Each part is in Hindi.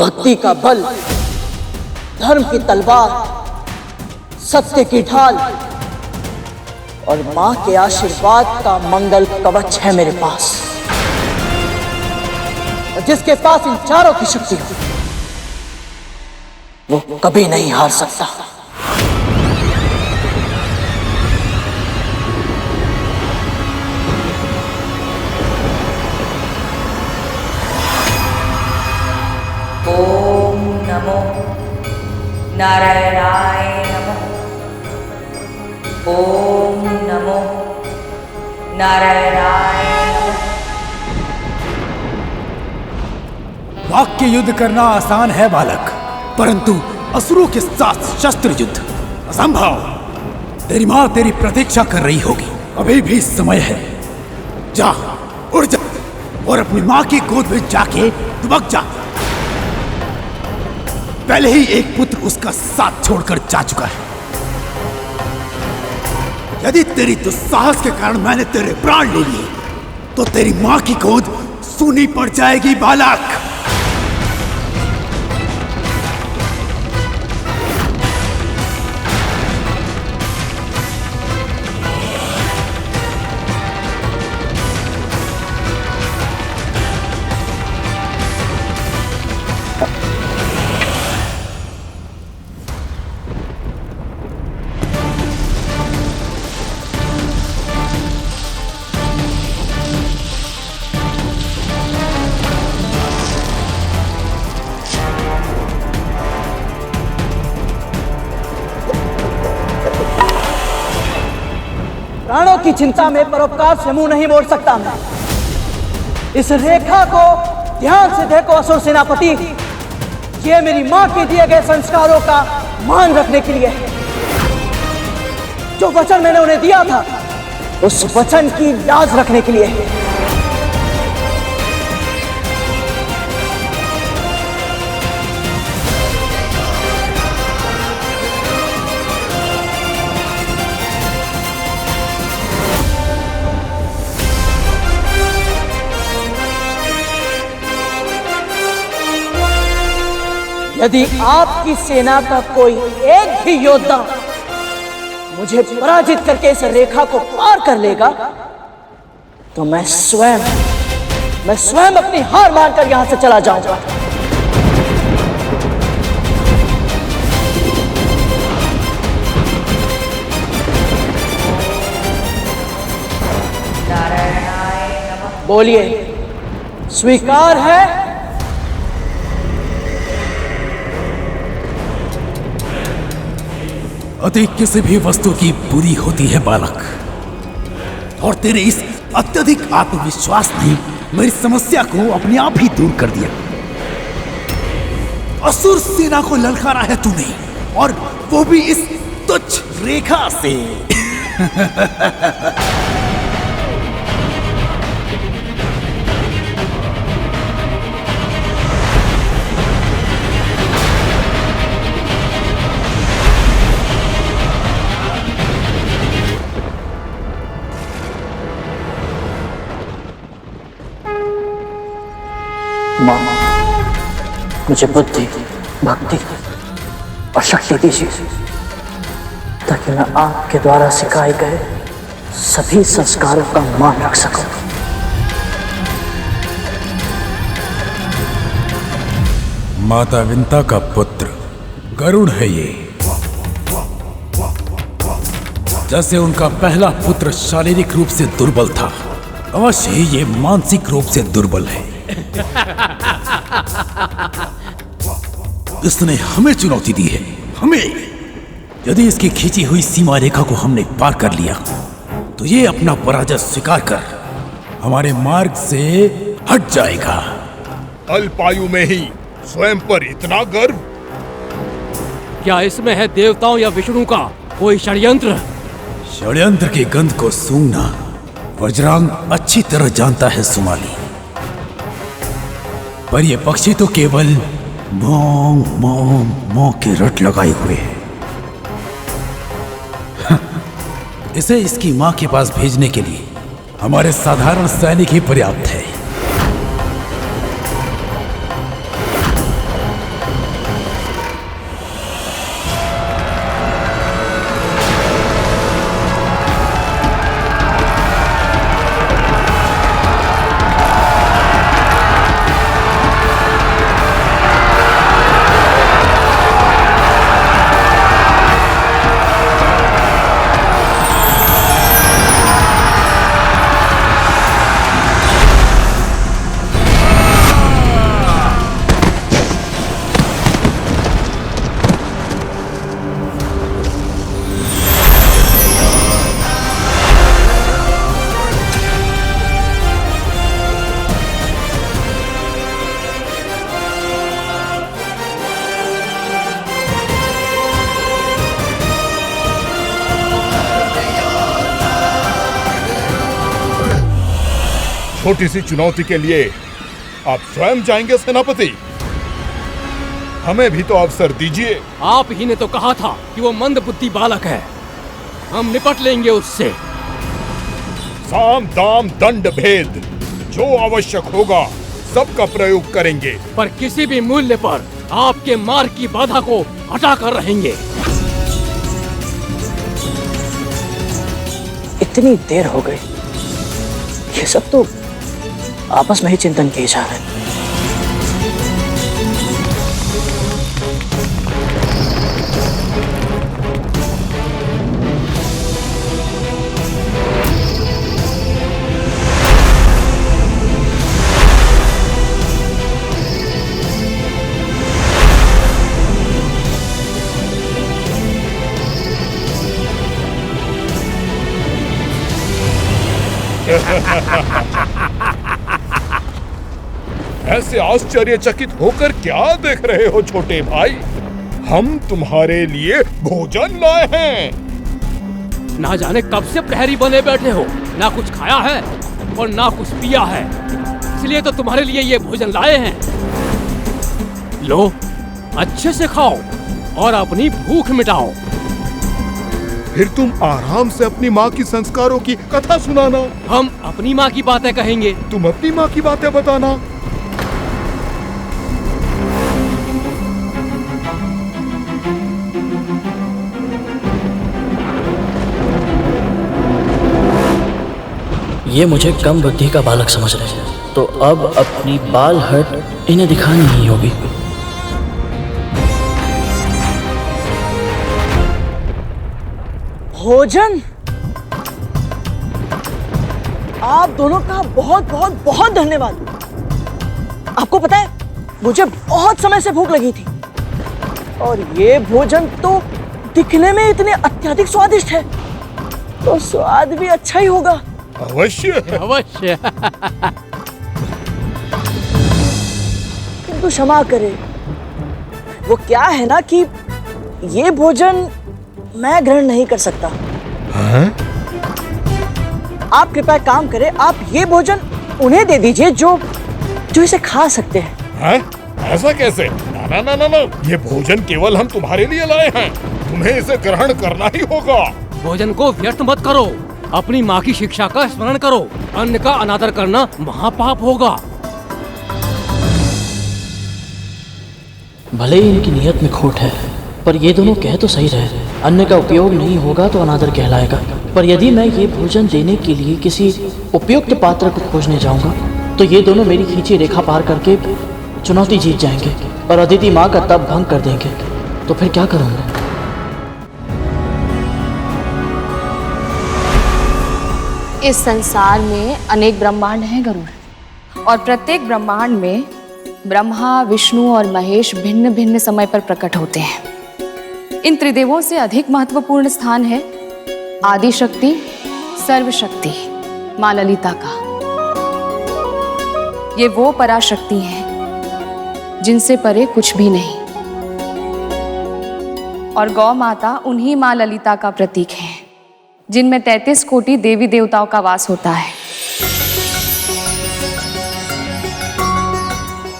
भक्ति का बल, धर्म की तलवार, सत्य की ढाल और मां के आशीर्वाद का मंगल कवच है मेरे पास। और जिसके पास इन चारों की शक्ति हो, वो कभी नहीं हार सकता। ओम नमो नारायणाय नमः। ओम नमो नारायणाय नमः। वाक्य युद्ध करना आसान है बालक, परंतु असुरों के साथ शस्त्र युद्ध असंभव। तेरी माँ तेरी प्रतीक्षा कर रही होगी, अभी भी समय है। जा, उड़ जा और अपनी माँ की गोद में जाके दुबक जा। पहले ही एक पुत्र उसका साथ छोड़कर जा चुका है। यदि तेरी दुस्साहस के कारण मैंने तेरे प्राण ले लिए, तो तेरी माँ की गोद सूनी पड़ जाएगी बालक। प्राणों की चिंता में परोपकार से मुंह नहीं मोड़ सकता मैं। इस रेखा को ध्यान से देखो असुर सेनापति, ये मेरी मां के दिए गए संस्कारों का मान रखने के लिए है। जो वचन मैंने उन्हें दिया था, उस वचन की लाज रखने के लिए है। यदि आपकी सेना का कोई एक भी योद्धा मुझे पराजित करके इस रेखा को पार कर लेगा, तो मैं स्वयं अपनी हार मानकर यहां से चला जाऊंगा। बोलिए, स्वीकार है? अति किसी भी वस्तु की बुरी होती है बालक, और तेरे इस अत्यधिक आत्मविश्वास ने मेरी समस्या को अपने आप ही दूर कर दिया। असुर सेना को ललकारा है तूने, और वो भी इस तुच्छ रेखा से। मां, मुझे बुद्धि, भक्ति और शक्ति दीजिए, ताकि मैं आपके द्वारा सिखाए गए सभी संस्कारों का मान रख सकूं। माता विंता का पुत्र गरुड़ है ये। जैसे उनका पहला पुत्र शारीरिक रूप से दुर्बल था, अवश्य ही ये मानसिक रूप से दुर्बल है। इसने हमें चुनौती दी है, हमें। यदि इसकी खींची हुई सीमा रेखा को हमने पार कर लिया, तो ये अपना पराजय स्वीकार कर हमारे मार्ग से हट जाएगा। अल्पायु में ही स्वयं पर इतना गर्व? क्या इसमें है देवताओं या विष्णु का कोई षड्यंत्र? षड्यंत्र की गंध को सूंघना वज्रांग अच्छी तरह जानता है सुमाली, पर ये पक्षी तो केवल मों मों मों के रट लगाए हुए है। इसे इसकी मां के पास भेजने के लिए हमारे साधारण सैनिक ही पर्याप्त है। छोटी सी चुनौती के लिए आप स्वयं जाएंगे सेनापति? हमें भी तो अवसर दीजिए। आप ही ने तो कहा था कि वो मंद बुद्धि बालक है, हम निपट लेंगे उससे। साम दाम दंड भेद जो आवश्यक होगा सबका प्रयोग करेंगे, पर किसी भी मूल्य पर आपके मार्ग की बाधा को हटा कर रहेंगे। इतनी देर हो गई, ये सब तो आपस में ही चिंतन किए जा रहे हैं। ऐसे आश्चर्यचकित होकर क्या देख रहे हो छोटे भाई? हम तुम्हारे लिए भोजन लाए हैं। ना जाने कब से प्रहरी बने बैठे हो, ना कुछ खाया है और ना कुछ पिया है, इसलिए तो तुम्हारे लिए ये भोजन लाए हैं। लो, अच्छे से खाओ और अपनी भूख मिटाओ। फिर तुम आराम से अपनी माँ की संस्कारों की कथा सुनाना। हम अपनी माँ की बातें कहेंगे, तुम अपनी माँ की बातें बताना। ये मुझे कम बुद्धि का बालक समझ रहे हैं, तो अब अपनी बाल हट इन्हें दिखानी ही होगी। भोजन? आप दोनों का बहुत बहुत बहुत धन्यवाद। आपको पता है, मुझे बहुत समय से भूख लगी थी और ये भोजन तो दिखने में इतने अत्यधिक स्वादिष्ट है, तो स्वाद भी अच्छा ही होगा। अवश्य अवश्य। किंतु क्षमा करें, वो क्या है ना कि ये भोजन मैं ग्रहण नहीं कर सकता। आप कृपया एक काम करें, आप ये भोजन उन्हें दे दीजिए जो इसे खा सकते हैं। ऐसा कैसे? ना ना ना ना, ये भोजन केवल हम तुम्हारे लिए लाए हैं, तुम्हें इसे ग्रहण करना ही होगा। भोजन को व्यर्थ मत करो, अपनी माँ की शिक्षा का स्मरण करो। अन्न का अनादर करना महापाप होगा। भले ही इनकी नियत में खोट है, पर ये दोनों कह तो सही रहे, अन्न का उपयोग नहीं होगा तो अनादर कहलाएगा। पर यदि मैं ये भोजन देने के लिए किसी उपयुक्त पात्र को खोजने जाऊंगा तो ये दोनों मेरी खींची रेखा पार करके चुनौती जीत जाएंगे और अदिति माँ का तप भंग कर देंगे, तो फिर क्या करूंगा? इस संसार में अनेक ब्रह्मांड हैं गरुड़, और प्रत्येक ब्रह्मांड में ब्रह्मा, विष्णु और महेश भिन्न भिन्न समय पर प्रकट होते हैं। इन त्रिदेवों से अधिक महत्वपूर्ण स्थान है आदि शक्ति, सर्वशक्ति माँ ललिता का। ये वो पराशक्ति हैं जिनसे परे कुछ भी नहीं, और गौ माता उन्हीं माँ ललिता का प्रतीक है जिनमें 33 कोटि देवी देवताओं का वास होता है।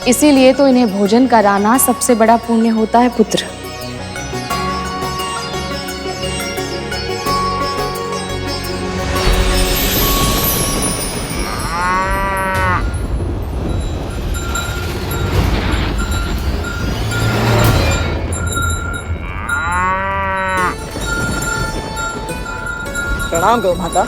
इसीलिए तो इन्हें भोजन कराना सबसे बड़ा पुण्य होता है पुत्र। प्रणाम गौ माता।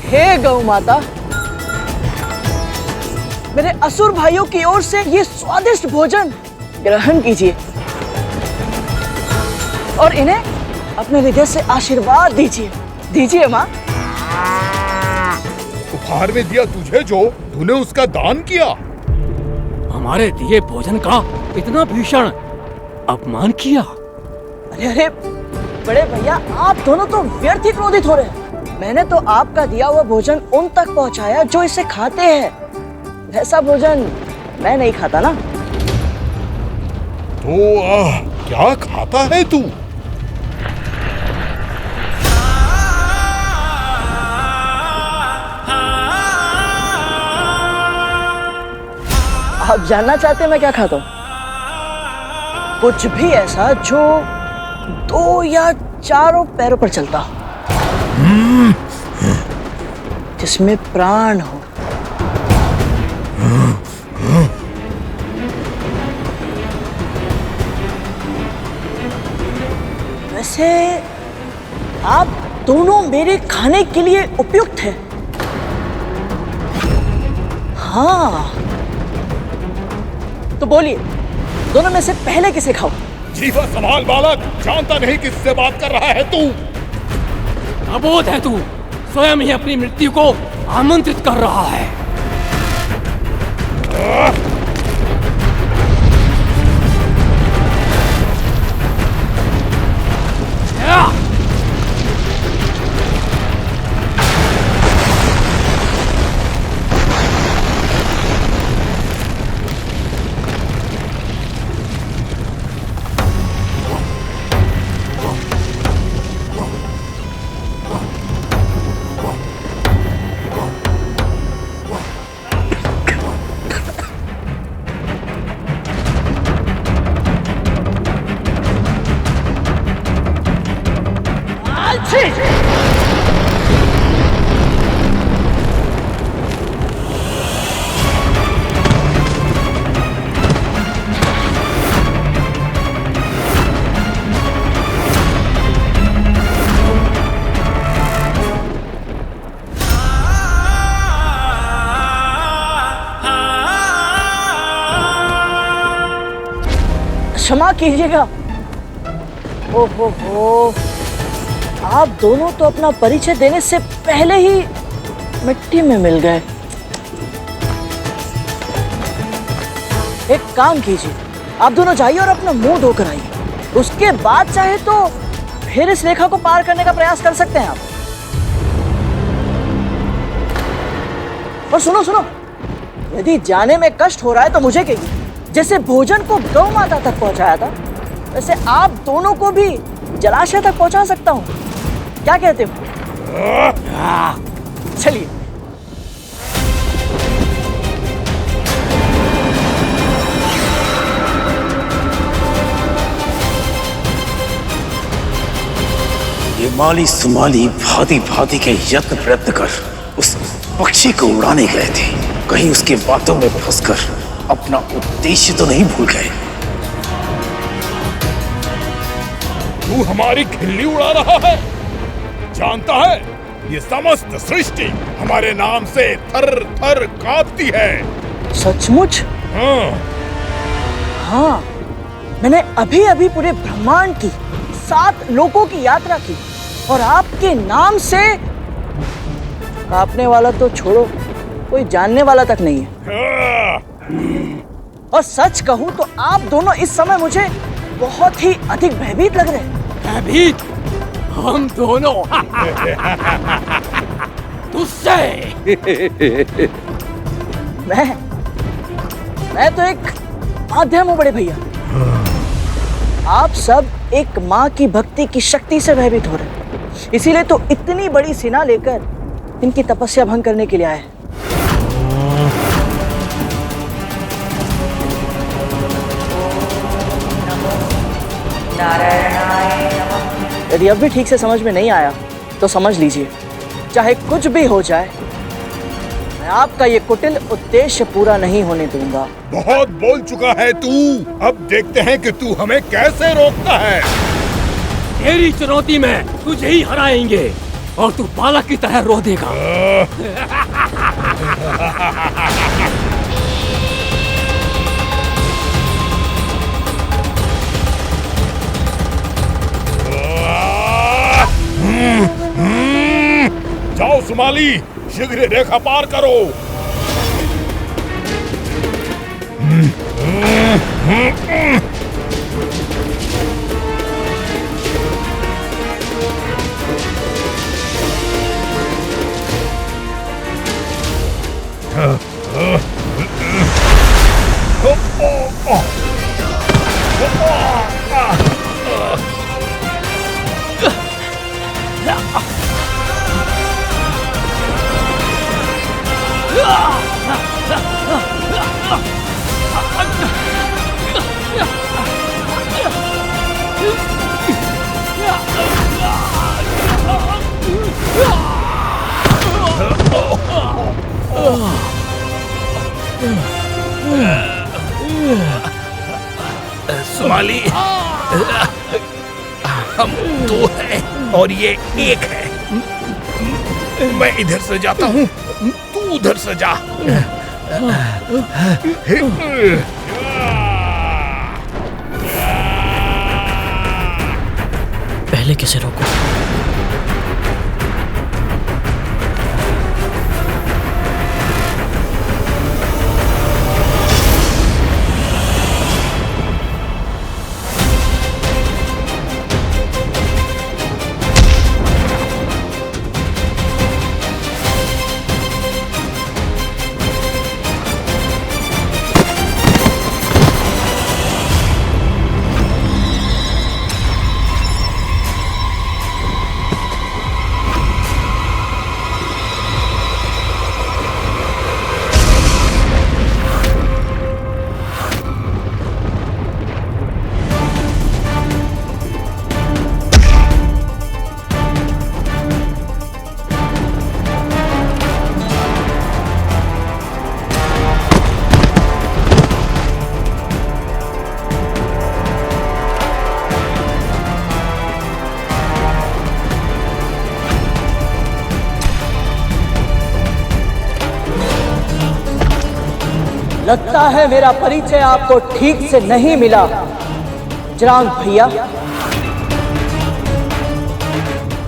हे गौ माता, मेरे असुर भाइयों की ओर से ये स्वादिष्ट भोजन ग्रहण कीजिए। और इन्हें अपने हृदय से आशीर्वाद दीजिए। दीजिए माँ। उपहार में दिया तुझे जो, तूने उसका दान किया। हमारे दिए भोजन का इतना भीषण अपमान किया। अरे अरे बड़े भैया, आप दोनों तो व्यर्थ ही क्रोधित हो रहे हैं। मैंने तो आपका दिया हुआ भोजन उन तक पहुंचाया जो इसे खाते हैं। वैसा भोजन मैं नहीं खाता ना। तो क्या खाता है तू? आप जानना चाहते हैं मैं क्या खाता हूँ? कुछ भी ऐसा जो 2 या 4 पैरों पर चलता हो, जिसमें प्राण हो। वैसे आप दोनों मेरे खाने के लिए उपयुक्त हैं। हाँ, तो बोलिए, दोनों में से पहले किसे खाओ? जीवा संभाल बालक, जानता नहीं किससे बात कर रहा है तू। अबोध है तू, स्वयं ही अपनी मृत्यु को आमंत्रित कर रहा है। क्षमा कीजिएगा। ओहो, आप दोनों तो अपना परिचय देने से पहले ही मिट्टी में मिल गए। एक काम कीजिए, आप दोनों जाइए और अपना मुंह धोकर आइए। उसके बाद चाहे तो फिर इस रेखा को पार करने का प्रयास कर सकते हैं आप। और सुनो सुनो, यदि जाने में कष्ट हो रहा है तो मुझे कहिए। जैसे भोजन को गौ माता तक पहुंचाया था, वैसे आप दोनों को भी जलाशय तक पहुंचा सकता हूं। क्या कहते हो? चलिए। ये माली सुमाली भांति भांति के यत्न प्रयत्न कर उस पक्षी को उड़ाने गए थे। कहीं उसके बातों में फंसकर अपना उद्देश्य तो नहीं भूल गए। तू हमारी खिल्ली उड़ा रहा है। जानता है, ये समस्त सृष्टि हमारे नाम से थर थर कांपती है। सचमुच? हाँ। हाँ, मैंने अभी अभी पूरे ब्रह्मांड की 7 लोकों की यात्रा की और आपके नाम से कांपने वाला तो छोड़ो, कोई जानने वाला तक नहीं है। और सच कहूं तो आप दोनों इस समय मुझे बहुत ही अधिक भयभीत लग रहे हैं। भयभीत? हम दोनों? तुझसे? मैं तो एक माध्यम हूं बड़े भैया। आप सब एक माँ की भक्ति की शक्ति से भयभीत हो रहे हैं, इसीलिए तो इतनी बड़ी सेना लेकर इनकी तपस्या भंग करने के लिए आए हैं। नारायणाय नमः। यदि अब भी ठीक से समझ में नहीं आया तो समझ लीजिए, चाहे कुछ भी हो जाए, मैं आपका ये कुटिल उद्देश्य पूरा नहीं होने दूंगा। बहुत बोल चुका है तू। अब देखते हैं कि तू हमें कैसे रोकता है। तेरी चुनौती में तुझे ही हराएंगे और तू बालक की तरह रो देगा। जाओ सुमाली, शीघ्र रेखा पार करो। सुमाली, हम दो हैं और ये एक है। मैं इधर से जाता हूँ, तू उधर से जा। पहले किसे रोको? लगता है मेरा परिचय आपको ठीक से नहीं मिला जरांग भैया।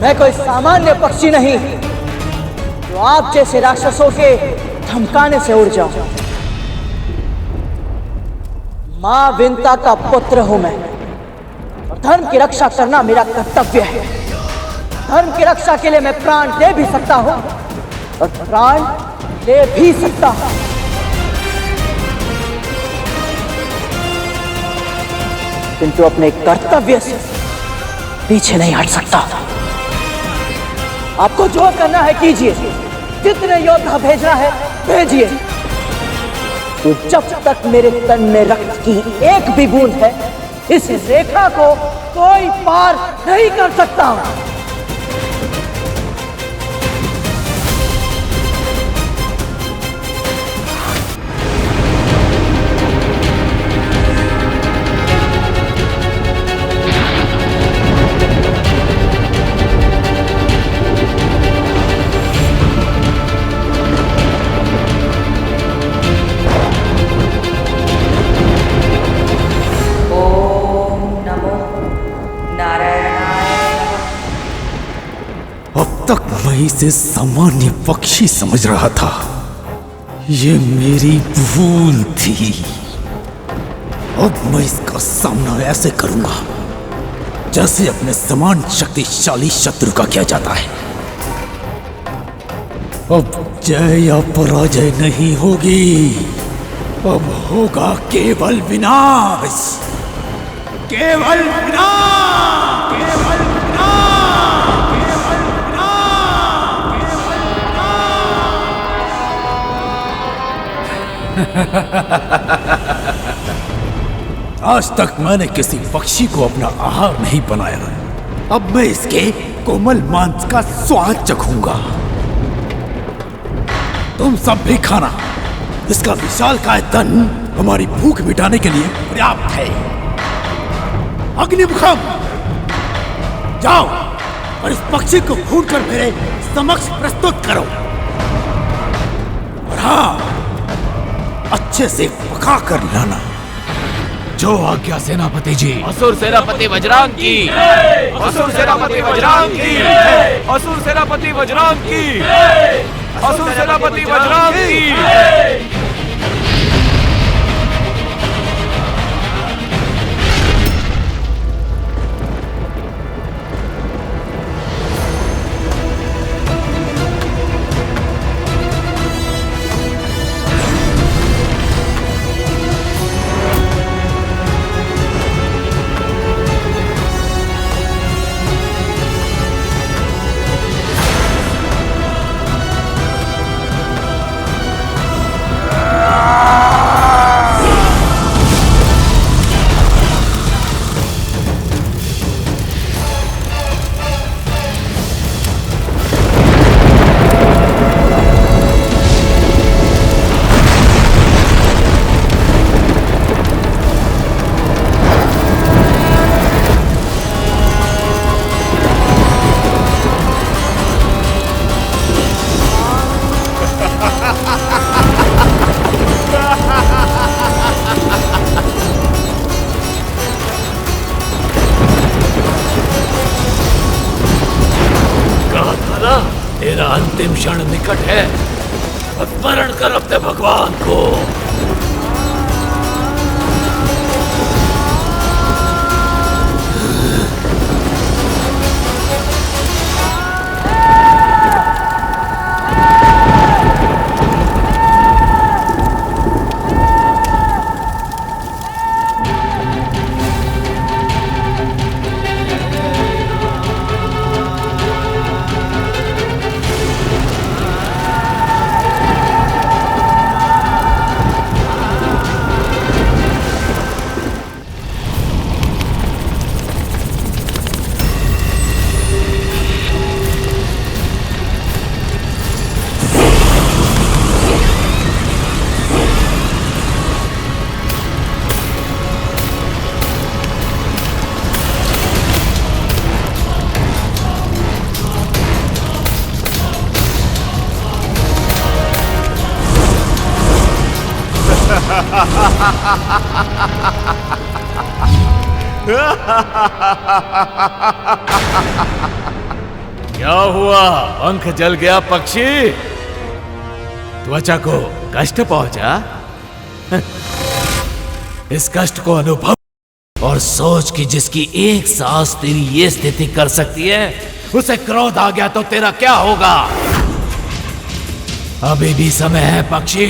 मैं कोई सामान्य पक्षी नहीं जो आप जैसे राक्षसों के धमकाने से उड़ जाऊं। मां विंता का पुत्र हूं मैं और धर्म की रक्षा करना मेरा कर्तव्य है। धर्म की रक्षा के लिए मैं प्राण दे भी सकता हूं और प्राण ले भी सकता हूं। किंतु अपने कर्तव्य से पीछे नहीं हट सकता। आपको जो करना है कीजिए, जितने योद्धा भेजना है भेजिए। तो जब तक मेरे तन में रक्त की एक भी बूंद है, इस रेखा को कोई पार नहीं कर सकता। तक मैं इसे सामान्य पक्षी समझ रहा था। ये मेरी भूल थी। अब मैं इसका सामना ऐसे करूंगा जैसे अपने समान शक्तिशाली शत्रु का किया जाता है। अब जय या पराजय नहीं होगी, अब होगा केवल विनाश, केवल विनाश, केवल आज तक मैंने किसी पक्षी को अपना आहार नहीं बनाया। अब मैं इसके कोमल मांस का स्वाद चखूंगा। तुम सब भी खाना। इसका विशालकाय तन हमारी भूख मिटाने के लिए पर्याप्त है। अग्निमुखम, जाओ और इस पक्षी को भूनकर मेरे समक्ष प्रस्तुत करो। और हाँ, अच्छे से पका कर लाना। जो आज्ञा सेनापति जी। असुर सेनापति वज्रांग की, असुर सेनापति वज्रांग की, असुर सेनापति वज्रांग की, असुर सेनापति वज्रांग की। तेरा अंतिम क्षण निकट है, स्मरण कर अपने भगवान को। क्या हुआ? पंख जल गया पक्षी? त्वचा को कष्ट पहुंचा? इस कष्ट को अनुभव और सोच कि जिसकी एक सांस तेरी ये स्थिति कर सकती है, उसे क्रोध आ गया तो तेरा क्या होगा? अभी भी समय है पक्षी,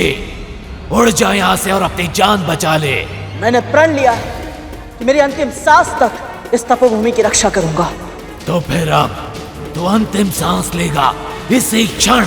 उड़ जा यहां से और अपनी जान बचा ले। मैंने प्रण लिया कि मेरी अंतिम सांस तक इस तपोभूमि की रक्षा करूंगा। तो फिर अब तू अंतिम सांस लेगा इसी क्षण।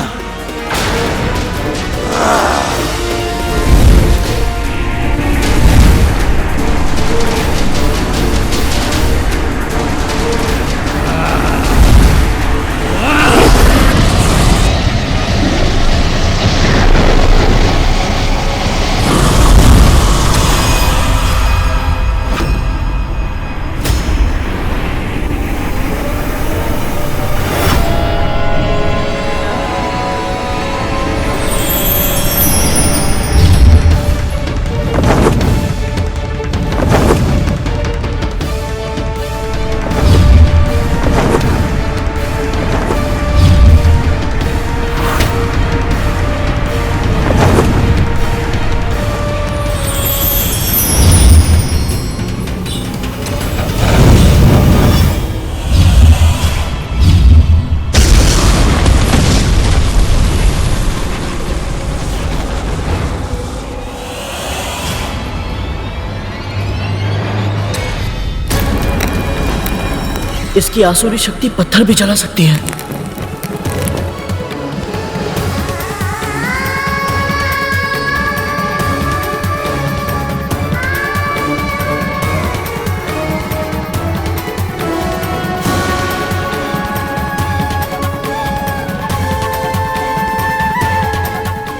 इसकी आसुरी शक्ति पत्थर भी जला सकती है।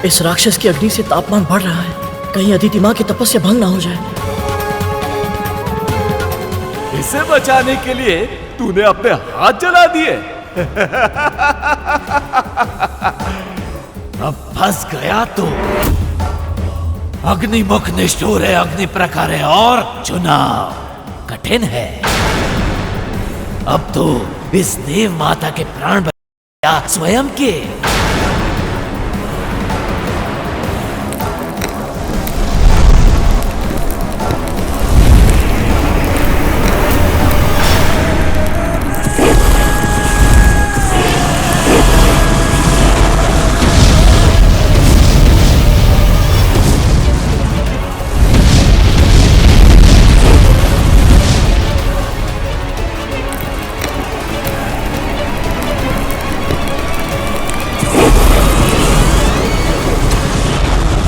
इस राक्षस की अग्नि से तापमान बढ़ रहा है, कहीं अदिति माँ की तपस्या भंग ना हो जाए। इसे बचाने के लिए तूने अपने हाथ जला दिए। अब फंस गया तू। अग्निमुख निष्ठुर है, अग्नि प्रखर है और चुनाव कठिन है। अब तो इस देव माता के प्राण बचा स्वयं के।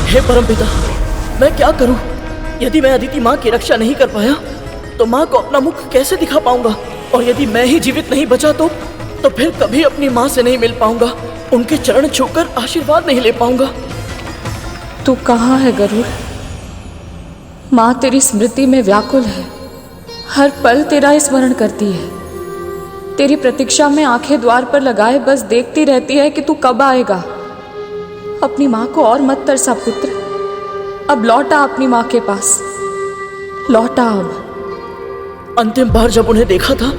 हे परमपिता, मैं क्या करूं? यदि मैं अदिति माँ की रक्षा नहीं कर पाया तो माँ को अपना मुख कैसे दिखा पाऊंगा? और यदि मैं ही जीवित नहीं बचा तो फिर कभी अपनी माँ से नहीं मिल पाऊंगा, उनके चरण छूकर आशीर्वाद नहीं ले पाऊंगा। तू कहाँ है गरुड़? माँ तेरी स्मृति में व्याकुल है, हर पल तेरा स्मरण करती है। तेरी प्रतीक्षा में आंखें द्वार पर लगाए बस देखती रहती है कि तू कब आएगा। अपनी माँ को और मत तरसा पुत्र, अब लौटा अपनी माँ के पास, लौटा अब। अंतिम बार जब उन्हें देखा था,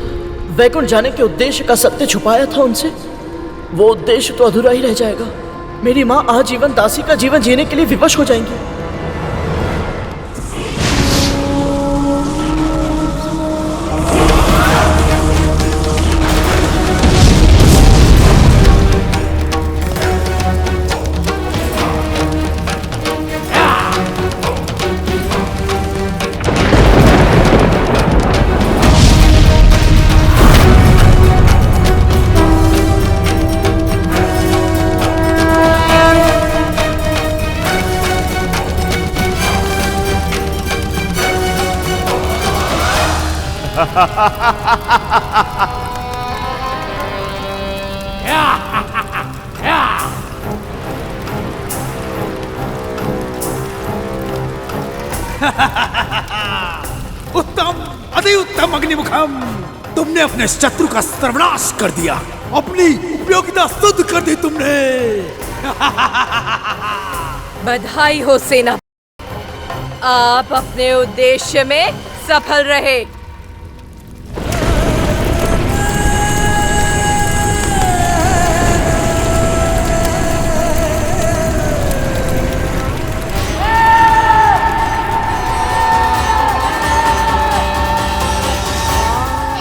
वैकुंठ जाने के उद्देश्य का सत्य छुपाया था उनसे, वो उद्देश्य तो अधूरा ही रह जाएगा। मेरी माँ आजीवन दासी का जीवन जीने के लिए विवश हो जाएंगी। उत्तम, अति उत्तम अग्निमुखम, तुमने अपने शत्रु का सर्वनाश कर दिया, अपनी उपयोगिता सिद्ध कर दी तुमने। बधाई हो सेना, आप अपने उद्देश्य में सफल रहे।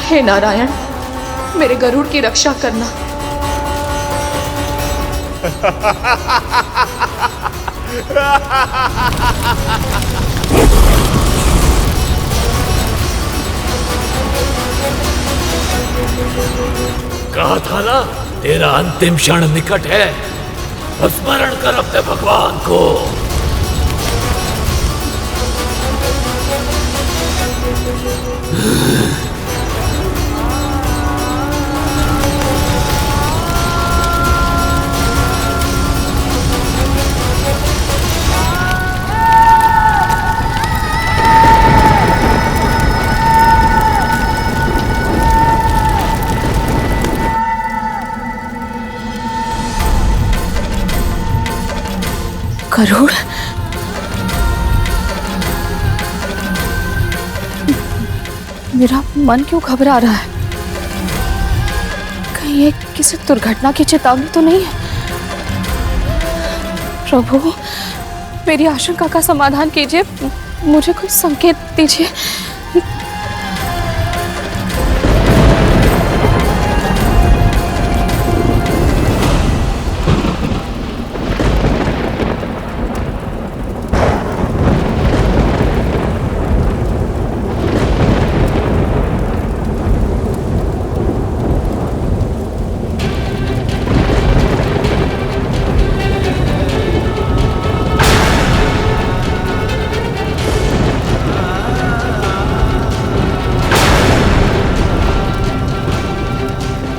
हे नारायण, मेरे गरुड़ की रक्षा करना। कहा था ना, तेरा अंतिम क्षण निकट है। स्मरण कर अपने भगवान को। गरुड़, मेरा मन क्यों घबरा रहा है? कहीं ये किसी दुर्घटना की चेतावनी तो नहीं है? प्रभु, मेरी आशंका का समाधान कीजिए, मुझे कोई संकेत दीजिए।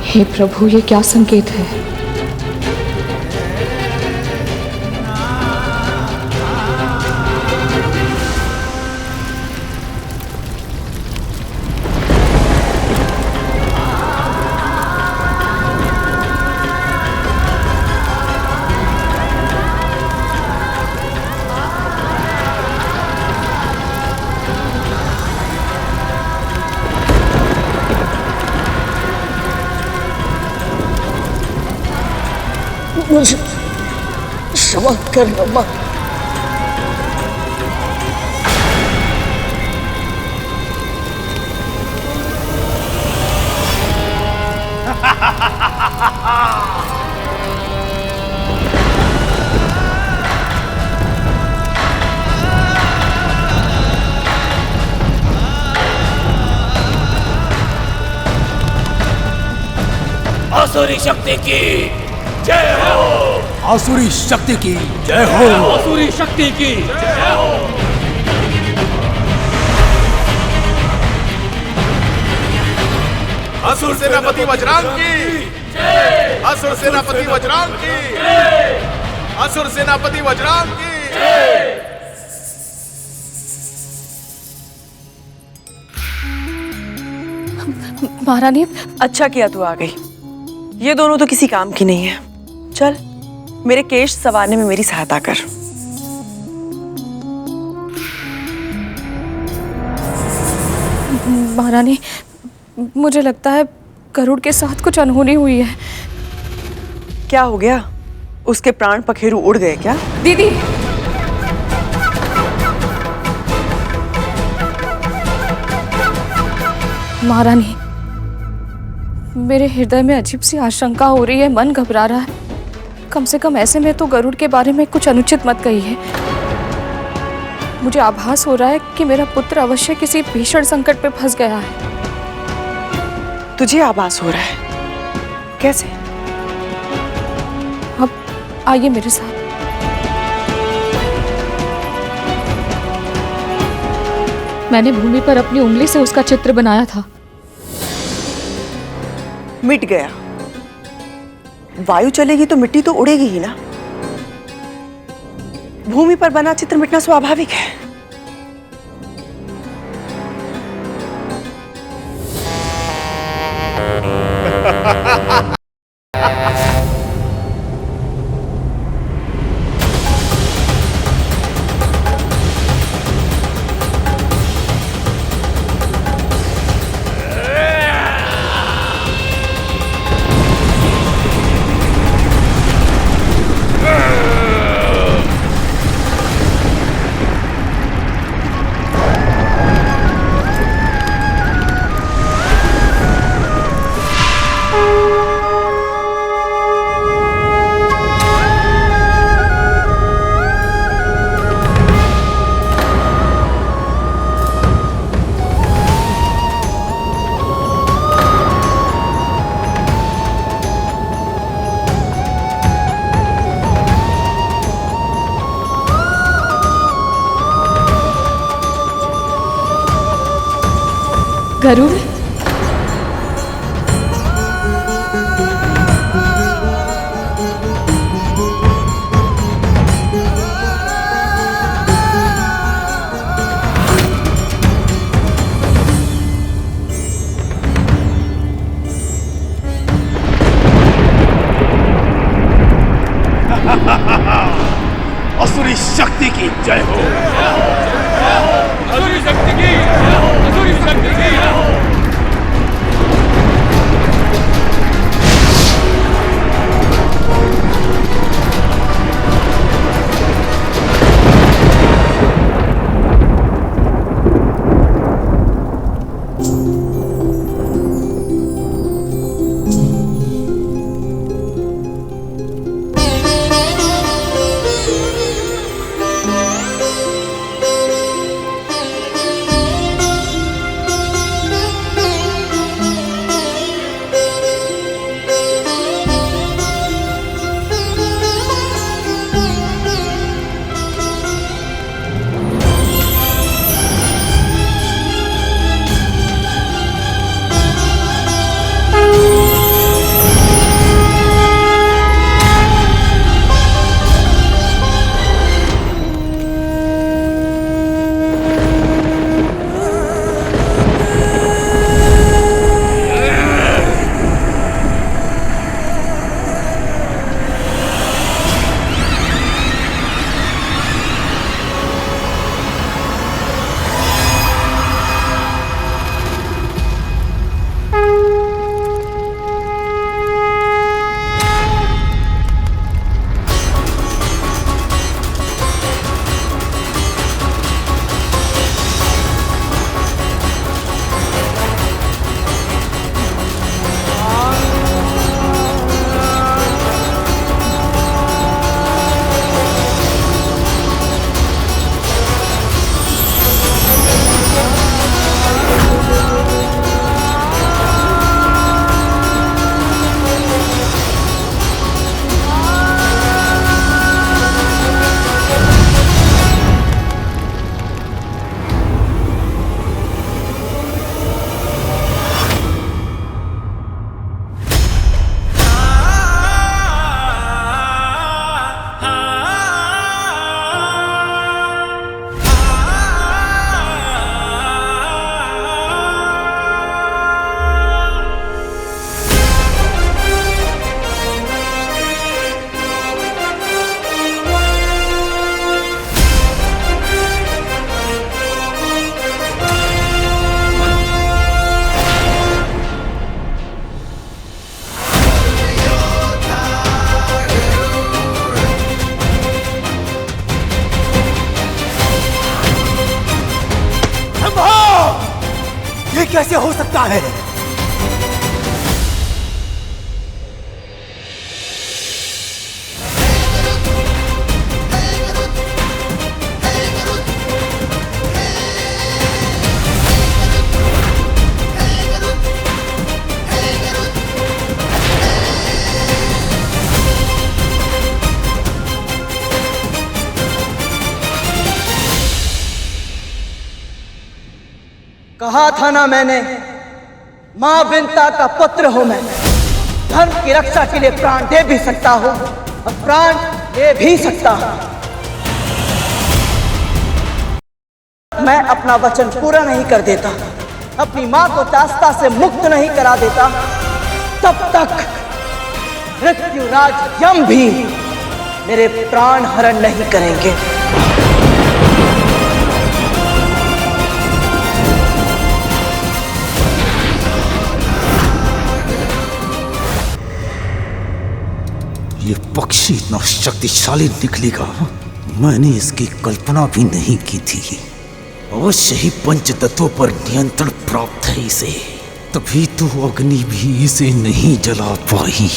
हे प्रभु, ये क्या संकेत है? मुझे क्षमा करना माँ। आसुरी शक्ति की जय हो। आसुरी शक्ति की जय हो। आसुरी शक्ति की जय हो। असुर सेनापति वज्रांग की जय। असुर सेनापति वज्रांग की जय। असुर सेनापति वज्रांग की जय। महारानी, अच्छा किया तू आ गई। ये दोनों तो किसी काम की नहीं है। चल मेरे केश संवारने में मेरी सहायता कर। महारानी, मुझे लगता है गरुड़ के साथ कुछ अनहोनी हुई है। क्या हो गया? उसके प्राण पखेरु उड़ गए क्या? दीदी, महारानी, मेरे हृदय में अजीब सी आशंका हो रही है, मन घबरा रहा है। कम से कम ऐसे में तो गरुड़ के बारे में कुछ अनुचित मत कहिए। मुझे आभास हो रहा है कि मेरा पुत्र अवश्य किसी भीषण संकट पे फंस गया है। तुझे आभास हो रहा है? कैसे? अब आइए मेरे साथ। मैंने भूमि पर अपनी उंगली से उसका चित्र बनाया था। मिट गया। वायु चलेगी तो मिट्टी तो उड़ेगी ही ना। भूमि पर बना चित्र मिटना स्वाभाविक है। गरुड़, असुरी शक्ति की जय हो। आसुरी शक्ति की जय हो। आसुरी शक्ति की जय हो। कैसे हो सकता है? कहा था ना मैंने, मां विंता का पुत्र हूं मैं। धर्म की रक्षा के लिए प्राण दे भी सकता हूं और प्राण ले भी सकता हूं। मैं अपना वचन पूरा नहीं कर देता, अपनी मां को दास्ता से मुक्त नहीं करा देता, तब तक मृत्युराज यम भी मेरे प्राण हरण नहीं करेंगे। ये पक्षी इतना शक्तिशाली निकलेगा, मैंने इसकी कल्पना भी नहीं की थी। अवश्य ही पंच तत्वों पर नियंत्रण प्राप्त है इसे, तभी तो अग्नि भी इसे नहीं जला पाई।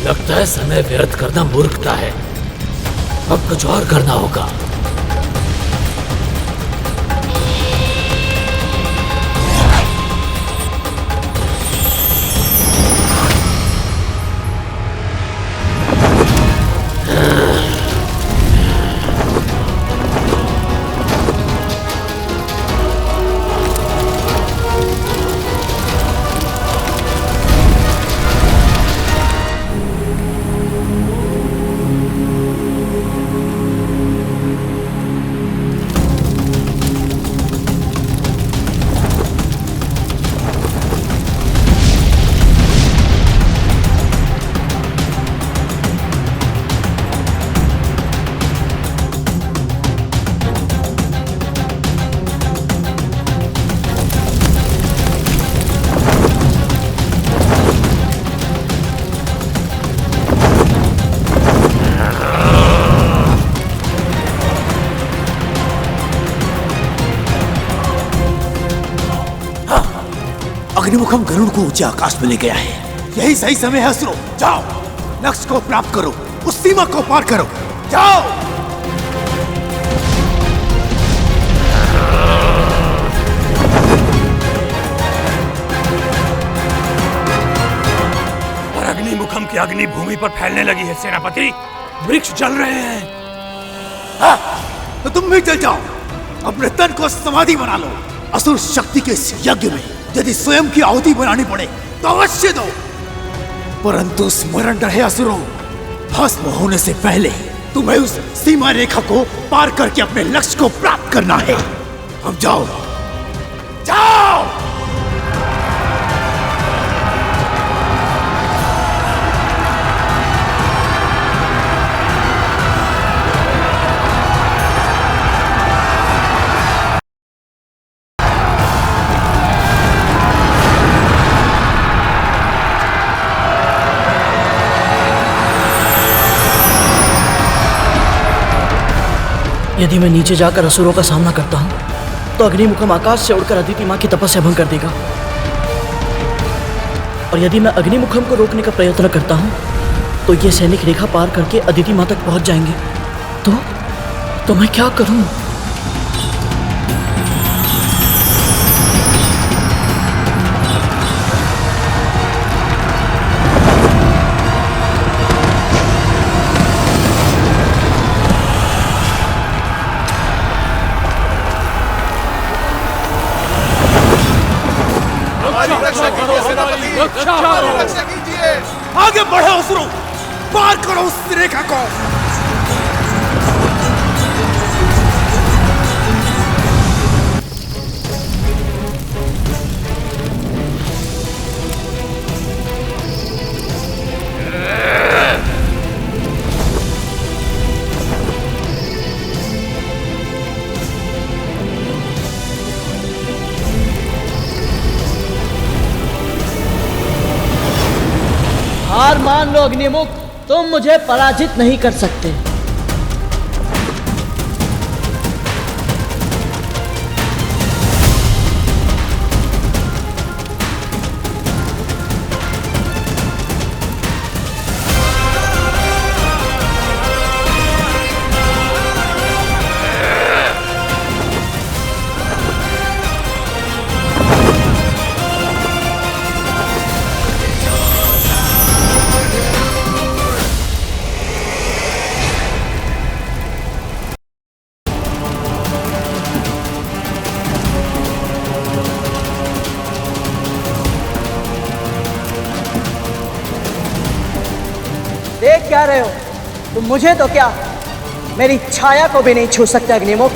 लगता है समय व्यर्थ करना मूर्खता है। अब कुछ और करना होगा। अग्निमुखम गरुड़ को ऊंचे आकाश में ले गया है। यही सही समय है असुरो, जाओ लक्ष्य को प्राप्त करो, उस सीमा को पार करो, जाओ। और अग्निमुखम की अग्नि भूमि पर फैलने लगी है सेनापति। वृक्ष जल रहे हैं। तो तुम भी चल जाओ, अपने तन को समाधि बना लो। असुर शक्ति के इस यज्ञ में यदि स्वयं की आहुति बनानी पड़े तो अवश्य दो, परंतु स्मरण रहे असुरो, भस्म होने से पहले तुम्हें उस सीमा रेखा को पार करके अपने लक्ष्य को प्राप्त करना है। अब जाओ, जाओ। यदि मैं नीचे जाकर असुरों का सामना करता हूं तो अग्निमुखम आकाश से उड़कर अदिति मां की तपस्या भंग कर देगा, और यदि मैं अग्निमुखम को रोकने का प्रयत्न करता हूं तो ये सैनिक रेखा पार करके अदिति मां तक पहुंच जाएंगे। तो मैं क्या करूं? आगे बढ़ो असुरो, पार करो उस रेखा को। हार मान लो अग्निमुख, तुम मुझे पराजित नहीं कर सकते। देख क्या रहे हो तुम? मुझे तो क्या, मेरी छाया को भी नहीं छू सकते अग्निमुख।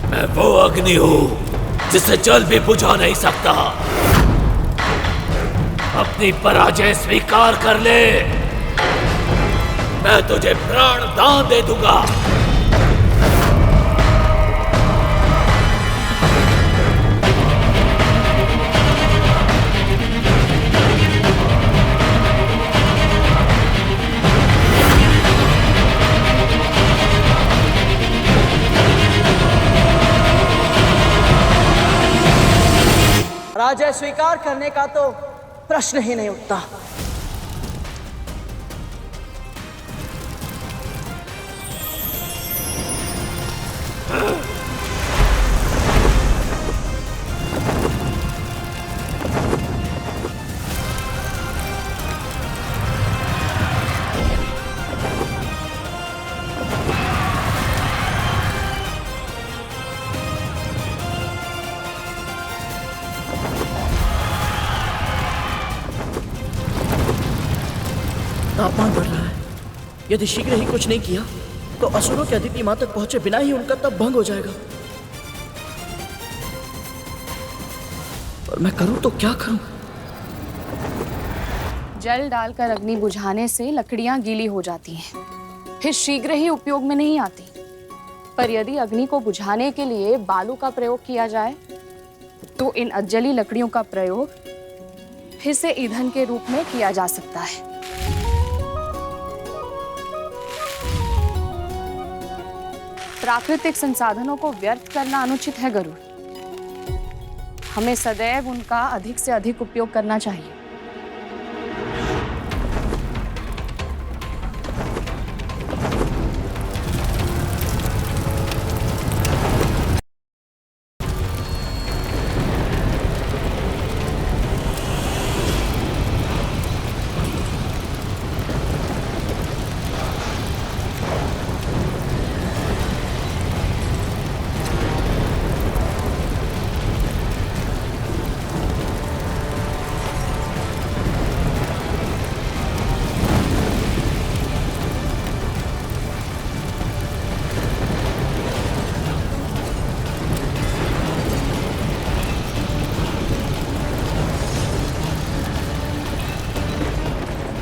मैं वो अग्नि हूं जिसे जल भी बुझा नहीं सकता। अपनी पराजय स्वीकार कर ले, मैं तुझे प्राण दान दे दूंगा। पराजय स्वीकार करने का तो प्रश्न ही नहीं उठता। तापमान बढ़ रहा है। यदि शीघ्र ही कुछ नहीं किया तो असुरों के अदिति मां तक पहुंचे बिना ही उनका तप भंग हो जाएगा। और मैं करूं तो क्या करूं? जल डालकर अग्नि बुझाने से लकड़ियां गीली हो जाती हैं, फिर शीघ्र ही उपयोग में नहीं आती। पर यदि अग्नि को बुझाने के लिए बालू का प्रयोग किया जाए तो इन अजली लकड़ियों का प्रयोग फिर से ईंधन के रूप में किया जा सकता है। प्राकृतिक संसाधनों को व्यर्थ करना अनुचित है गरुड़। हमें सदैव उनका अधिक से अधिक उपयोग करना चाहिए।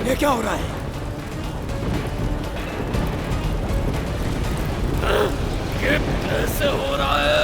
ये क्या हो रहा है? ये कैसे हो रहा है?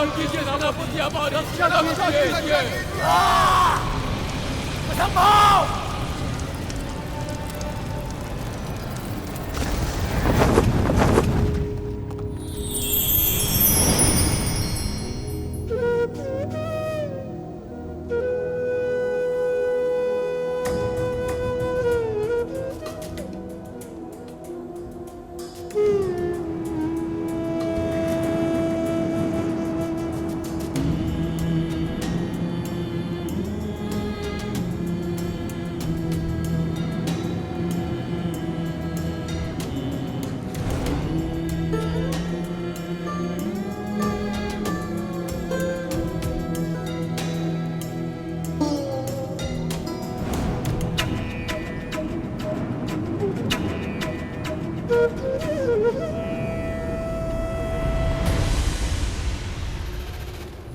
रक्षा कीजिए सेनापति, हमारी रक्षा कीजिए। असंभव!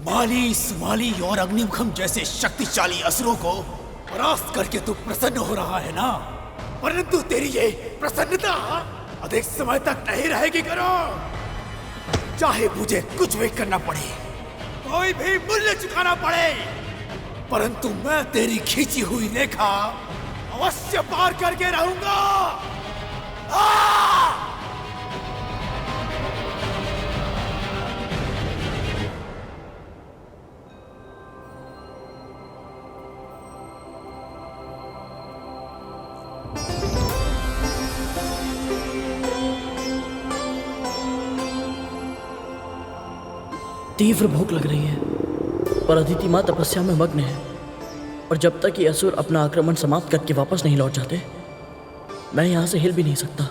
माली, सुमाली और अग्निमुखम जैसे शक्तिशाली असुरों को परास्त करके तू प्रसन्न हो रहा है ना? परंतु तेरी ये प्रसन्नता अधिक समय तक नहीं रहेगी करो। चाहे मुझे कुछ भी करना पड़े, कोई भी मूल्य चुकाना पड़े, परंतु मैं तेरी खींची हुई रेखा अवश्य पार करके रहूंगा। तीव्र भूख लग रही है, पर अदिति माँ तपस्या में मग्न है, और जब तक ये असुर अपना आक्रमण समाप्त करके वापस नहीं लौट जाते, मैं यहाँ से हिल भी नहीं सकता।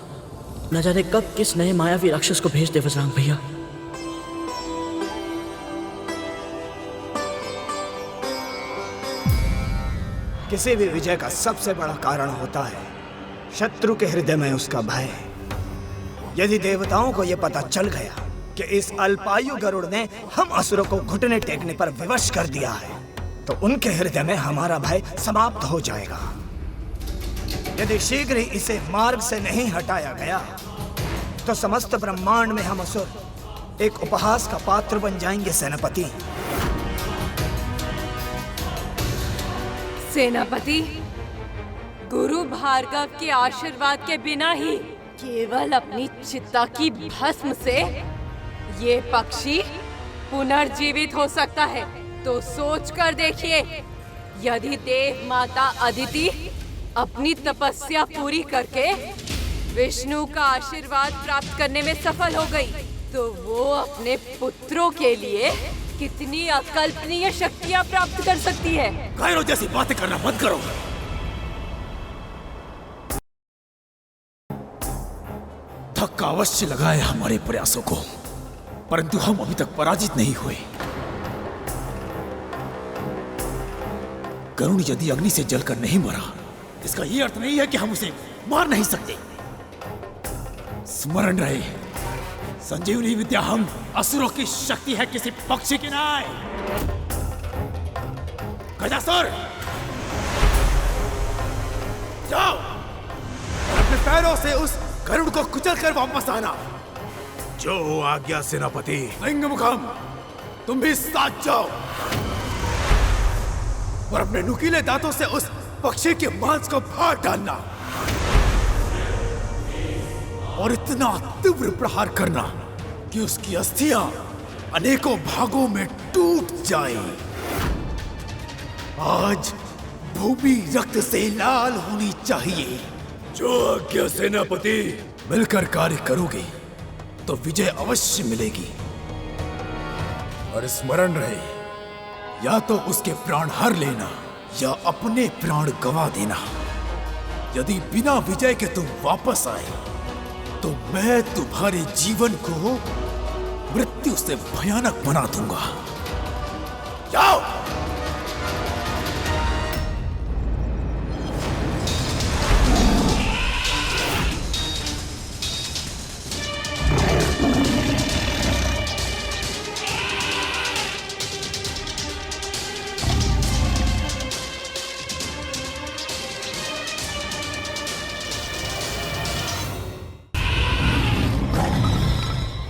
न जाने कब किस नए मायावी राक्षस को भेज दे बजरंग भैया। किसी भी विजय का सबसे बड़ा कारण होता है शत्रु के हृदय में उसका भय। यदि देवताओं को यह पता चल गया कि इस अल्पायु गरुड़ ने हम असुरों को घुटने टेकने पर विवश कर दिया है, तो उनके हृदय में हमारा भय समाप्त हो जाएगा। यदि शीघ्र ही इसे मार्ग से नहीं हटाया गया, तो समस्त ब्रह्मांड में हम असुर एक उपहास का पात्र बन जाएंगे सेनापति। सेनापति, गुरु भार्गव के आशीर्वाद के बिना ही केवल अपनी चित्ता की भस्म से ये पक्षी पुनर्जीवित हो सकता है। तो सोच कर देखिए, यदि देव माता अदिति अपनी तपस्या पूरी करके विष्णु का आशीर्वाद प्राप्त करने में सफल हो गई, तो वो अपने पुत्रों के लिए कितनी अकल्पनीय शक्तियां प्राप्त कर सकती है। गायरों जैसी बातें करना बंद करो। धक्का अवश्य लगा है हमारे प्रयासों को, परंतु हम अभी तक पराजित नहीं हुए। गरुड़ यदि अग्नि से जलकर नहीं मरा, इसका यह अर्थ नहीं है कि हम उसे मार नहीं सकते। स्मरण रहे, संजीवनी विद्या हम असुरों की शक्ति है, किसी पक्षी की नहीं। गजासुर, जाओ अपने पैरों से उस गरुड़ को कुचल कर वापस आना। जो आज्ञा सेनापति। लिंगमुखम, तुम भी साथ जाओ और अपने नुकीले दांतों से उस पक्षी के मांस को फाड़ डालना और इतना तीव्र प्रहार करना कि उसकी अस्थियां अनेकों भागों में टूट जाएं। आज भूमि रक्त से लाल होनी चाहिए। जो आज्ञा सेनापति। मिलकर कार्य करोगे तो विजय अवश्य मिलेगी। और स्मरण रहे, या तो उसके प्राण हर लेना या अपने प्राण गंवा देना। यदि बिना विजय के तुम वापस आए, तो मैं तुम्हारे जीवन को मृत्यु से भयानक बना दूंगा। जाओ।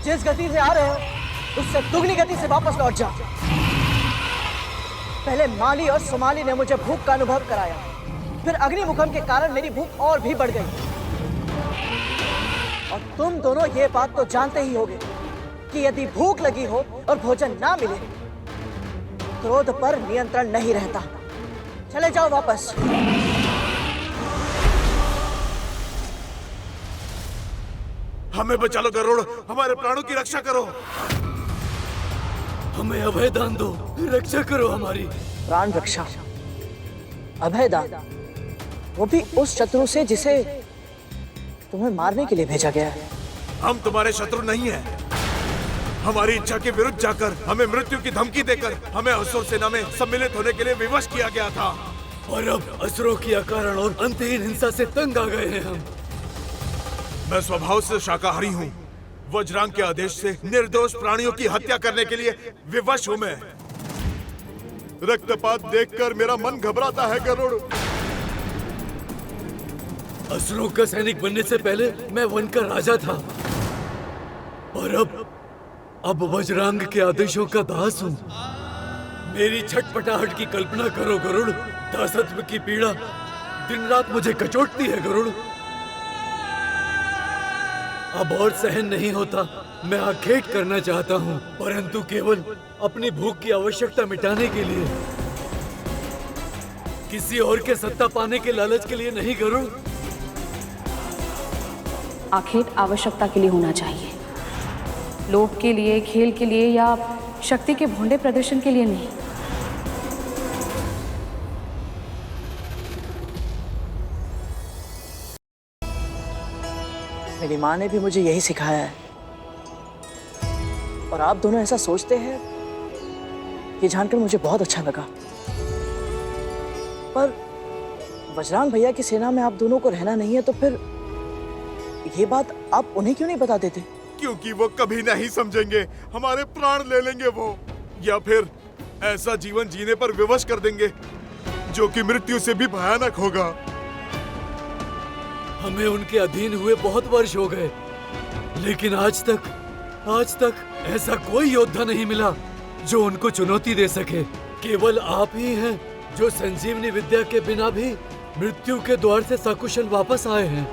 जिस गति से आ रहे हो उससे दुगनी गति से वापस लौट जा। पहले माली और सोमाली ने मुझे भूख का अनुभव कराया, फिर अग्निमुखम के कारण मेरी भूख और भी बढ़ गई। और तुम दोनों ये बात तो जानते ही होगे कि यदि भूख लगी हो और भोजन ना मिले, क्रोध पर नियंत्रण नहीं रहता। चले जाओ वापस। हमें बचा लो गरुड़, हमारे प्राणों की रक्षा करो। हमें अभय दान दो, रक्षा करो हमारी। प्राण रक्षा, अभय दान, वो भी उस शत्रु से जिसे तुम्हें मारने के लिए भेजा गया है। हम तुम्हारे शत्रु नहीं हैं। हमारी इच्छा के विरुद्ध जाकर हमें मृत्यु की धमकी देकर हमें असुर सेना में सम्मिलित होने के लिए विवश किया गया था। और अब असुरों की अकारण और अंतहीन हिंसा से तंग आ गए हैं हम। मैं स्वभाव से शाकाहारी हूँ। वज्रांग के आदेश से निर्दोष प्राणियों की हत्या करने के लिए विवश हूँ मैं। रक्तपात देखकर मेरा मन घबराता है गरुड़। असुरों का सैनिक बनने से पहले मैं वन का राजा था, और अब वज्रांग के आदेशों का दास हूँ। मेरी छटपटाहट की कल्पना करो गरुड़। दासत्व की पीड़ा दिन रात मुझे कचोटती है गरुड़। अब और सहन नहीं होता। मैं आखेट करना चाहता हूँ, परंतु केवल अपनी भूख की आवश्यकता मिटाने के लिए, किसी और के सत्ता पाने के लालच के लिए नहीं गरुड़। आखेट आवश्यकता के लिए होना चाहिए, लोभ के लिए, खेल के लिए या शक्ति के भोंडे प्रदर्शन के लिए नहीं। मेरी माँ ने भी मुझे यही सिखाया है, और आप दोनों ऐसा सोचते हैं ये जानकर मुझे बहुत अच्छा लगा। पर वज्रांग भैया की सेना में आप दोनों को रहना नहीं है, तो फिर ये बात आप उन्हें क्यों नहीं बता देते? क्योंकि वो कभी नहीं समझेंगे। हमारे प्राण ले लेंगे वो, या फिर ऐसा जीवन जीने पर विवश कर देंगे जो कि मृत्यु से भी भयानक होगा। हमें उनके अधीन हुए बहुत वर्ष हो गए, लेकिन आज तक ऐसा कोई योद्धा नहीं मिला जो उनको चुनौती दे सके। केवल आप ही हैं जो संजीवनी विद्या के बिना भी मृत्यु के द्वार से सकुशल वापस आए हैं।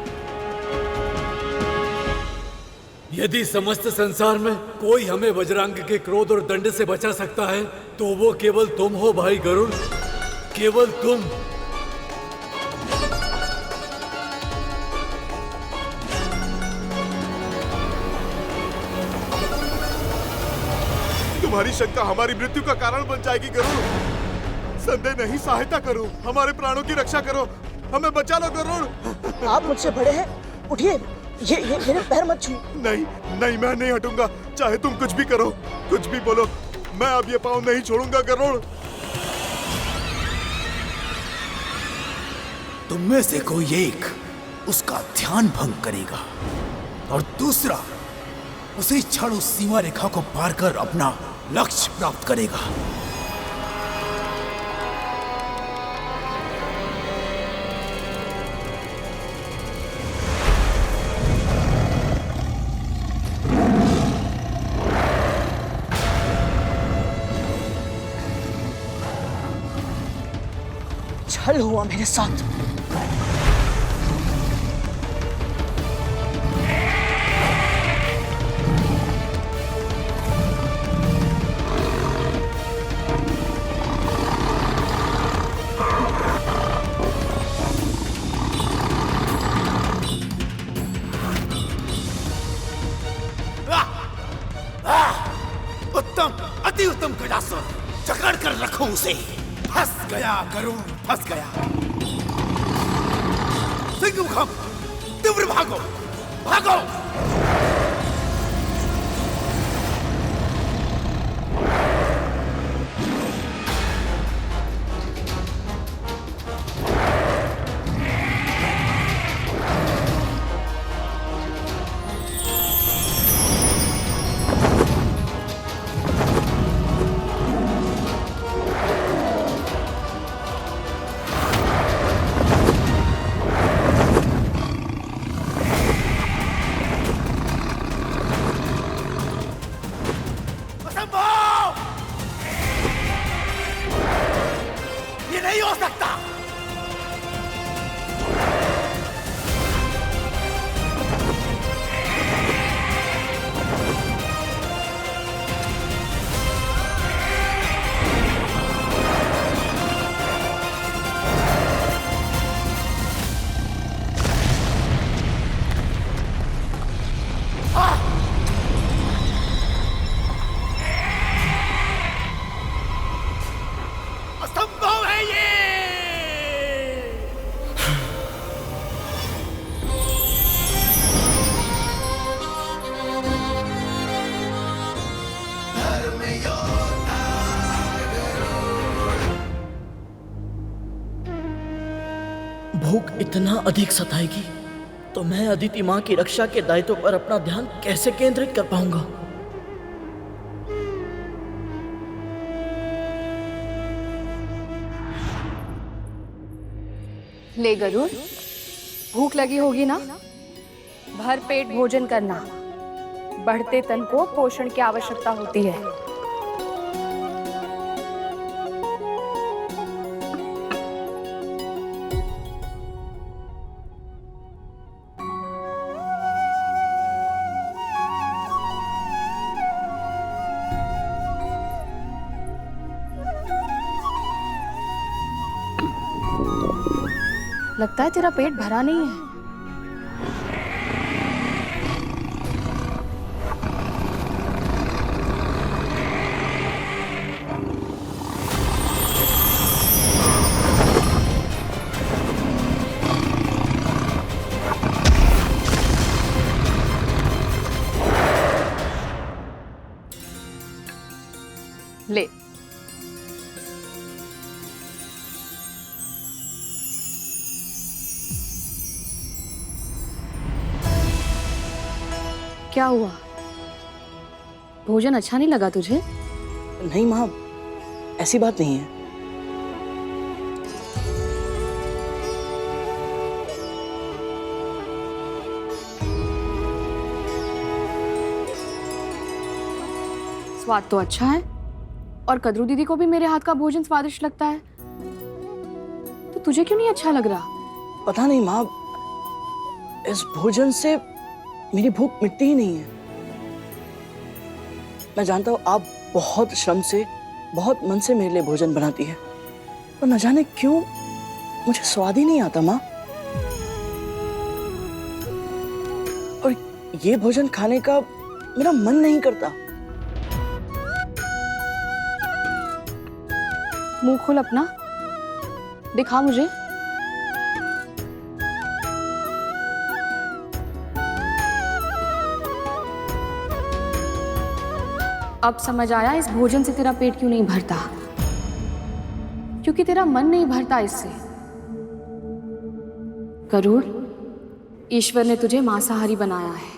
यदि समस्त संसार में कोई हमें वज्रांग के क्रोध और दंड से बचा सकता है, तो वो केवल तुम हो भाई गरुड़, केवल तुम। तुम्हारी शंका हमारी मृत्यु का कारण बन जाएगी गरुड़। संदेह नहीं, सहायता करो, हमारे प्राणों की रक्षा करो, हमें बचा लो गरुड़। आप मुझसे बड़े हैं, उठिए, ये मेरे पैर मत छू। नहीं, मैं नहीं हटूंगा, चाहे तुम कुछ भी करो, कुछ भी बोलो, मैं अब ये पाँव नहीं छोड़ूंगा गरुड़। तुम में से कोई एक उसका ध्यान भंग करेगा और दूसरा उसी क्षण उस सीमा रेखा को पार कर अपना लक्ष्य प्राप्त करेगा। छल हुआ मेरे साथ। उत्तम, अति उत्तम गजासुर, जकड़ कर रखो उसे। फंस गया गरुड़, फंस गया। सिंहमुखम, तीव्र भागो, भागो। भूख इतना अधिक सताएगी तो मैं अदिति माँ की रक्षा के दायित्व पर अपना ध्यान कैसे केंद्रित कर पाऊंगा? ले गरुड़, भूख लगी होगी ना? भर पेट भोजन करना। बढ़ते तन को पोषण की आवश्यकता होती है। लगता है तेरा पेट भरा नहीं है। ले, क्या हुआ? भोजन अच्छा नहीं लगा तुझे? नहीं माँ, ऐसी बात नहीं है। स्वाद तो अच्छा है और कद्रू दीदी को भी मेरे हाथ का भोजन स्वादिष्ट लगता है, तो तुझे क्यों नहीं अच्छा लग रहा? पता नहीं माँ, इस भोजन से मेरी भूख मिटती ही नहीं है। मैं जानता हूँ आप बहुत श्रम से, बहुत मन से मेरे लिए भोजन बनाती है, पर न जाने क्यों मुझे स्वाद ही नहीं आता माँ। और ये भोजन खाने का मेरा मन नहीं करता। मुंह खोल अपना, दिखा मुझे। अब समझ आया इस भोजन से तेरा पेट क्यों नहीं भरता, क्योंकि तेरा मन नहीं भरता इससे। गरुड़, ईश्वर ने तुझे मांसाहारी बनाया है।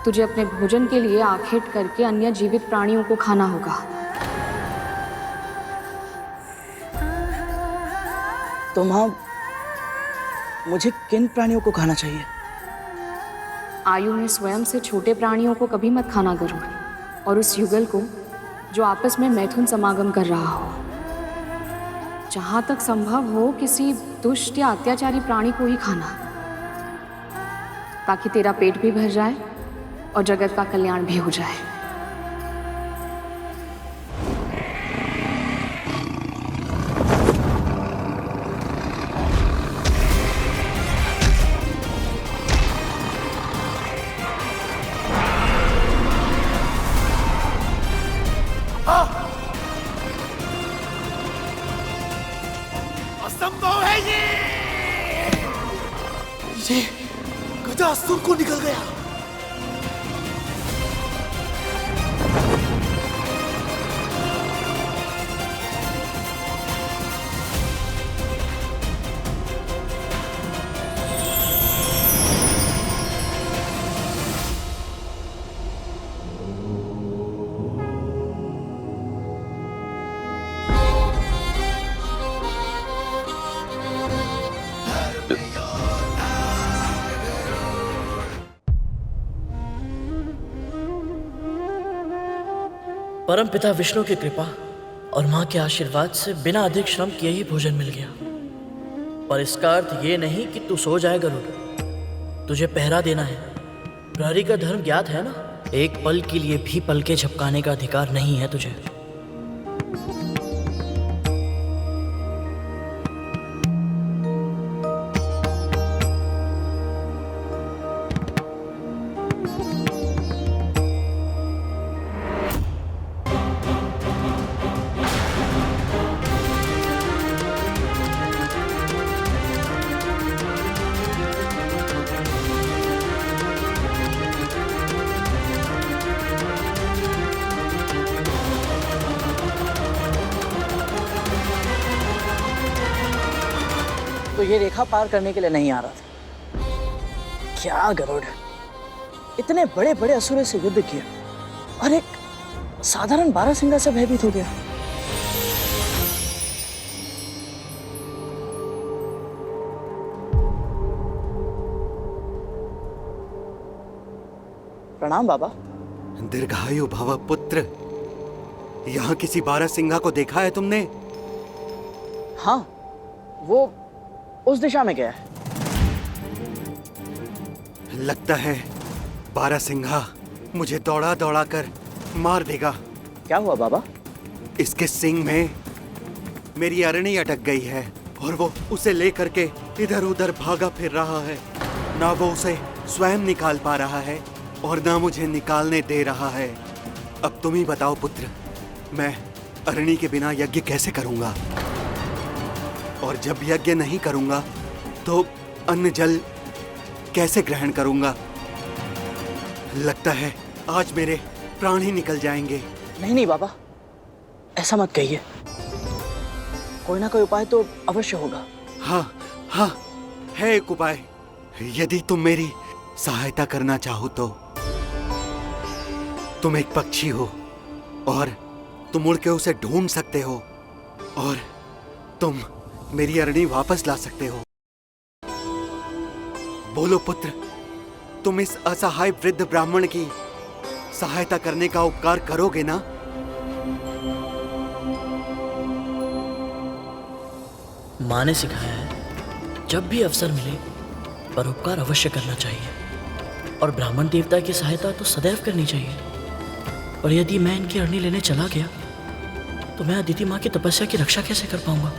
तुझे अपने भोजन के लिए आखेट करके अन्य जीवित प्राणियों को खाना होगा। तो माँ, मुझे किन प्राणियों को खाना चाहिए? आयु में स्वयं से छोटे प्राणियों को कभी मत खाना गरुड़, और उस युगल को जो आपस में मैथुन समागम कर रहा हो। जहां तक संभव हो किसी दुष्ट या अत्याचारी प्राणी को ही खाना, ताकि तेरा पेट भी भर जाए और जगत का कल्याण भी हो जाए। असंभव है ये गजासुर को निकल गया। परम पिता विष्णु की कृपा और माँ के आशीर्वाद से बिना अधिक श्रम किए ही भोजन मिल गया। पर इसका अर्थ ये नहीं कि तू सो जाए गरुड़। तुझे पहरा देना है। प्रहरी का धर्म ज्ञात है ना? एक पल के लिए भी पलके झपकाने का अधिकार नहीं है तुझे। ये रेखा पार करने के लिए नहीं आ रहा था। क्या गरुड़, इतने बड़े बड़े असुरों से युद्ध किया और एक साधारण बारहसिंगा से भयभीत हो गया। प्रणाम बाबा। दीर्घायु भव पुत्र। यहाँ किसी बारहसिंगा को देखा है तुमने? हाँ, वो उस दिशा में गया है। लगता है बारहसिंगा मुझे दौड़ा दौड़ा कर मार देगा। क्या हुआ बाबा? इसके सिंग में मेरी अरणी अटक गई है और वो उसे लेकर के इधर उधर भागा फिर रहा है। ना वो उसे स्वयं निकाल पा रहा है और ना मुझे निकालने दे रहा है। अब तुम ही बताओ पुत्र, मैं अरणी के बिना यज्ञ कैसे करूंगा? और जब यज्ञ नहीं करूंगा तो अन्न जल कैसे ग्रहण करूंगा? लगता है आज मेरे प्राण ही निकल जाएंगे। नहीं नहीं बाबा, ऐसा मत कहिए। कोई ना कोई उपाय तो अवश्य होगा। हाँ हाँ, है एक उपाय। यदि तुम मेरी सहायता करना चाहो तो। तुम एक पक्षी हो और तुम उड़ के उसे ढूंढ सकते हो और तुम मेरी अरणी वापस ला सकते हो। बोलो पुत्र, तुम इस असहाय वृद्ध ब्राह्मण की सहायता करने का उपकार करोगे ना? माँ ने सिखाया है जब भी अवसर मिले परोपकार अवश्य करना चाहिए और ब्राह्मण देवता की सहायता तो सदैव करनी चाहिए। और यदि मैं इनकी अरणी लेने चला गया तो मैं अदिति माँ की तपस्या की रक्षा कैसे कर पाऊंगा?